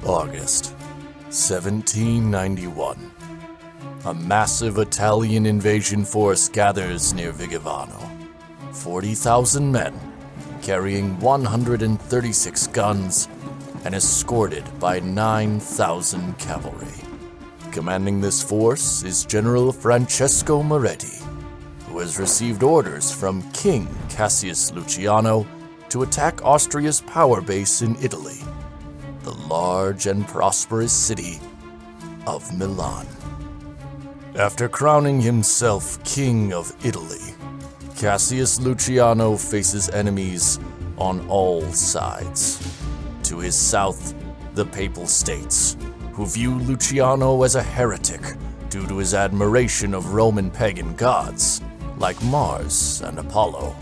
August 1791. A massive Italian invasion force gathers near Vigevano. 40,000 men, carrying 136 guns, and escorted by 9,000 cavalry. Commanding this force is General Francesco Moretti, who has received orders from King Cassius Luciano to attack Austria's power base in Italy, the large and prosperous city of Milan. After crowning himself King of Italy, Cassius Luciano faces enemies on all sides. To his south, the Papal States, who view Luciano as a heretic due to his admiration of Roman pagan gods, like Mars and Apollo.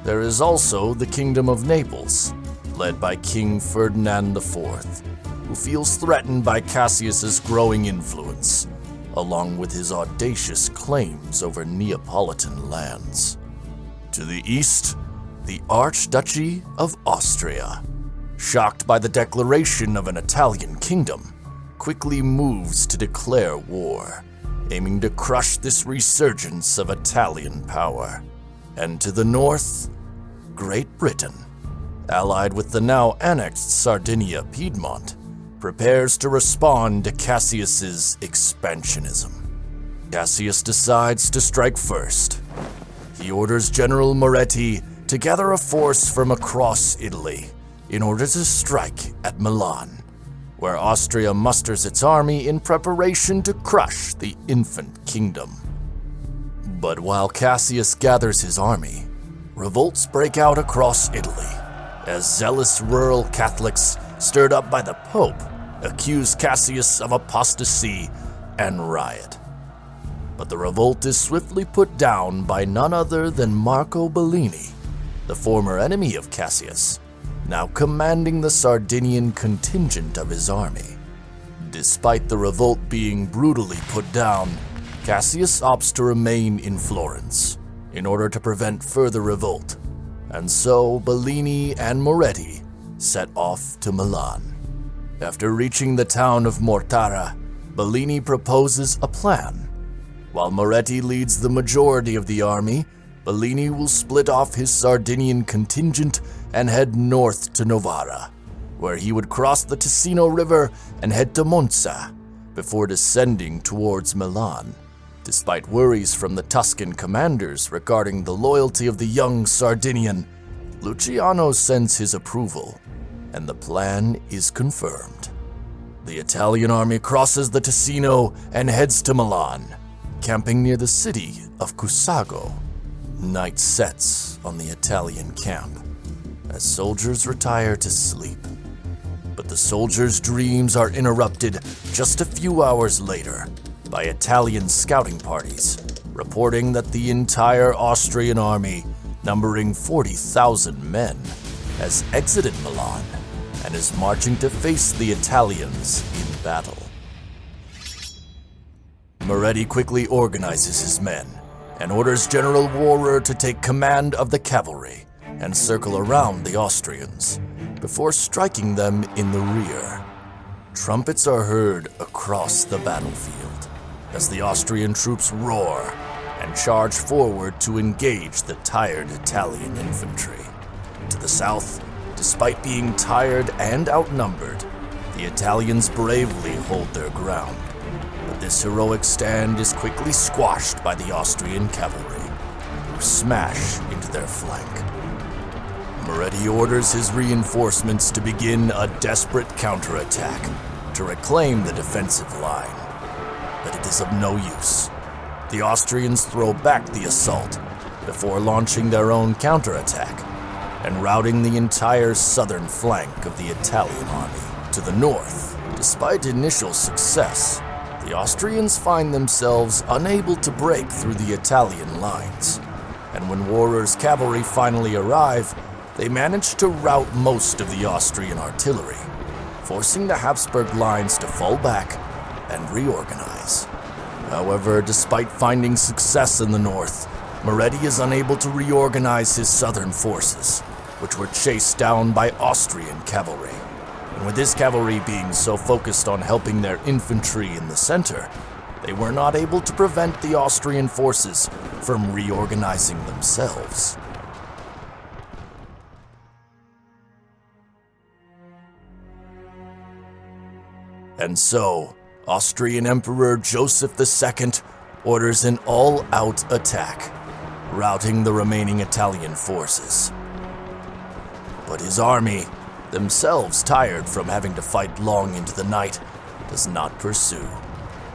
There is also the Kingdom of Naples, led by King Ferdinand IV, who feels threatened by Cassius's growing influence, along with his audacious claims over Neapolitan lands. To the east, the Archduchy of Austria, shocked by the declaration of an Italian kingdom, quickly moves to declare war, aiming to crush this resurgence of Italian power. And to the north, Great Britain, allied with the now annexed Sardinia-Piedmont, prepares to respond to Cassius's expansionism. Cassius decides to strike first. He orders General Moretti to gather a force from across Italy in order to strike at Milan, where Austria musters its army in preparation to crush the infant kingdom. But while Cassius gathers his army, revolts break out across Italy, as zealous rural Catholics, stirred up by the Pope, accuse Cassius of apostasy and riot. But the revolt is swiftly put down by none other than Marco Bellini, the former enemy of Cassius, now commanding the Sardinian contingent of his army. Despite the revolt being brutally put down, Cassius opts to remain in Florence in order to prevent further revolt, and so Bellini and Moretti set off to Milan. After reaching the town of Mortara, Bellini proposes a plan. While Moretti leads the majority of the army, Bellini will split off his Sardinian contingent and head north to Novara, where he would cross the Ticino River and head to Monza before descending towards Milan. Despite worries from the Tuscan commanders regarding the loyalty of the young Sardinian, Luciano sends his approval, and the plan is confirmed. The Italian army crosses the Ticino and heads to Milan, camping near the city of Kusago. Night sets on the Italian camp as soldiers retire to sleep. But the soldiers' dreams are interrupted just a few hours later by Italian scouting parties reporting that the entire Austrian army, numbering 40,000 men, has exited Milan and is marching to face the Italians in battle. Moretti quickly organizes his men and orders General Warrer to take command of the cavalry and circle around the Austrians before striking them in the rear. Trumpets are heard across the battlefield as the Austrian troops roar and charge forward to engage the tired Italian infantry. To the south, despite being tired and outnumbered, the Italians bravely hold their ground. But this heroic stand is quickly squashed by the Austrian cavalry, who smash into their flank. Moretti orders his reinforcements to begin a desperate counterattack to reclaim the defensive line. But it is of no use. The Austrians throw back the assault before launching their own counterattack and routing the entire southern flank of the Italian army. To the north, despite initial success, the Austrians find themselves unable to break through the Italian lines, and when Warrer's cavalry finally arrive, they manage to rout most of the Austrian artillery, forcing the Habsburg lines to fall back and reorganize. However, despite finding success in the north, Moretti is unable to reorganize his southern forces, which were chased down by Austrian cavalry. And with this cavalry being so focused on helping their infantry in the center, they were not able to prevent the Austrian forces from reorganizing themselves. And so, Austrian Emperor Joseph II orders an all-out attack, routing the remaining Italian forces. But his army, themselves tired from having to fight long into the night, does not pursue,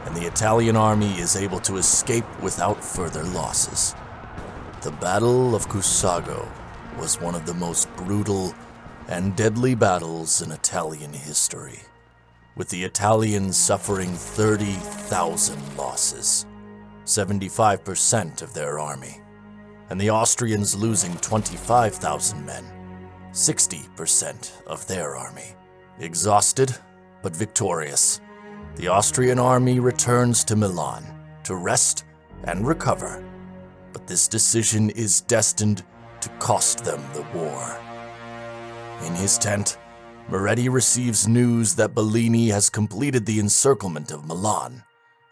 and the Italian army is able to escape without further losses. The Battle of Kusago was one of the most brutal and deadly battles in Italian history, with the Italians suffering 30,000 losses, 75% of their army, and the Austrians losing 25,000 men, 60% of their army. Exhausted but victorious, the Austrian army returns to Milan to rest and recover, but this decision is destined to cost them the war. In his tent, Moretti receives news that Bellini has completed the encirclement of Milan,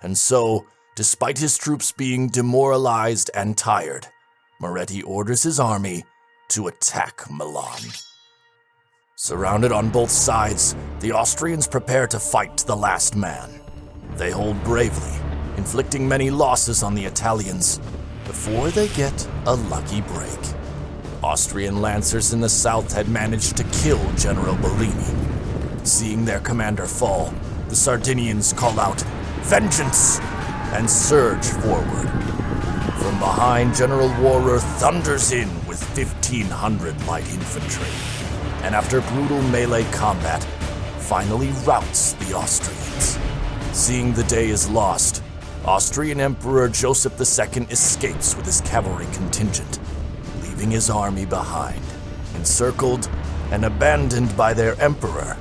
and so, despite his troops being demoralized and tired, Moretti orders his army to attack Milan. Surrounded on both sides, the Austrians prepare to fight to the last man. They hold bravely, inflicting many losses on the Italians before they get a lucky break. Austrian lancers in the south had managed to kill General Bellini. Seeing their commander fall, the Sardinians call out, "Vengeance!" and surge forward. From behind, General Wahrer thunders in with 1,500 light infantry, and after brutal melee combat, finally routs the Austrians. Seeing the day is lost, Austrian Emperor Joseph II escapes with his cavalry contingent, leaving his army behind, encircled and abandoned by their emperor.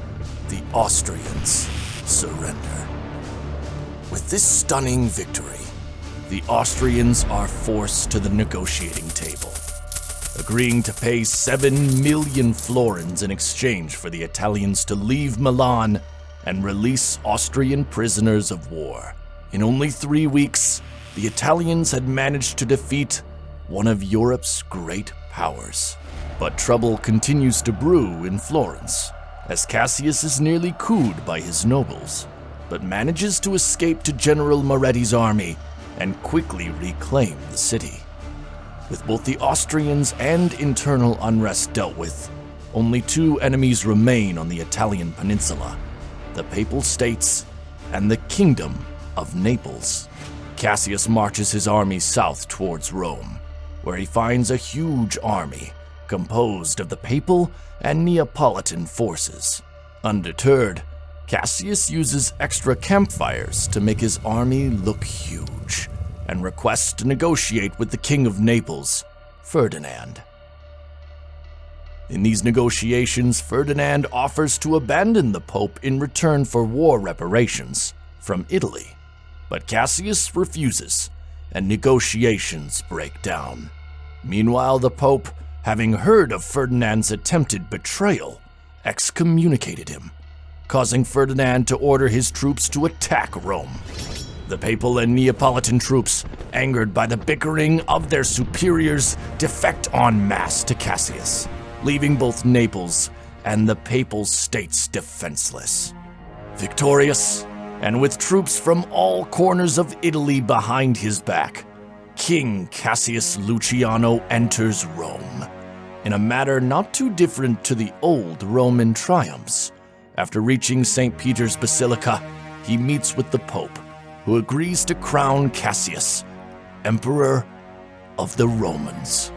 The Austrians surrender. With this stunning victory, the Austrians are forced to the negotiating table, agreeing to pay 7 million florins in exchange for the Italians to leave Milan and release Austrian prisoners of war. In only 3 weeks, the Italians had managed to defeat one of Europe's great powers. But trouble continues to brew in Florence, as Cassius is nearly cooed by his nobles, but manages to escape to General Moretti's army and quickly reclaim the city. With both the Austrians and internal unrest dealt with, only 2 enemies remain on the Italian peninsula: the Papal States and the Kingdom of Naples. Cassius marches his army south towards Rome, where he finds a huge army composed of the Papal and Neapolitan forces. Undeterred, Cassius uses extra campfires to make his army look huge, and requests to negotiate with the King of Naples, Ferdinand. In these negotiations, Ferdinand offers to abandon the Pope in return for war reparations from Italy, but Cassius refuses, and negotiations break down. Meanwhile, the Pope, having heard of Ferdinand's attempted betrayal, excommunicated him, causing Ferdinand to order his troops to attack Rome. The Papal and Neapolitan troops, angered by the bickering of their superiors, defect en masse to Cassius, leaving both Naples and the Papal States defenseless. Victorious, and with troops from all corners of Italy behind his back, King Cassius Luciano enters Rome, in a matter not too different to the old Roman triumphs. After reaching St. Peter's Basilica, he meets with the Pope, who agrees to crown Cassius Emperor of the Romans.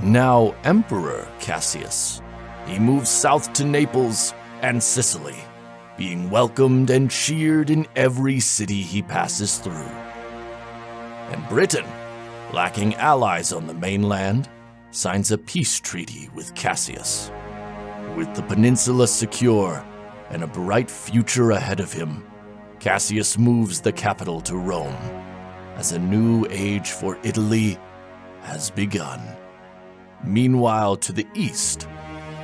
Now Emperor Cassius, he moves south to Naples and Sicily, being welcomed and cheered in every city he passes through. And Britain, lacking allies on the mainland, signs a peace treaty with Cassius. With the peninsula secure and a bright future ahead of him, Cassius moves the capital to Rome, as a new age for Italy has begun. Meanwhile, to the east,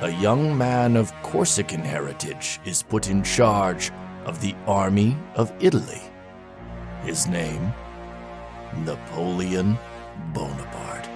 a young man of Corsican heritage is put in charge of the army of Italy. His name, Napoleon Bonaparte.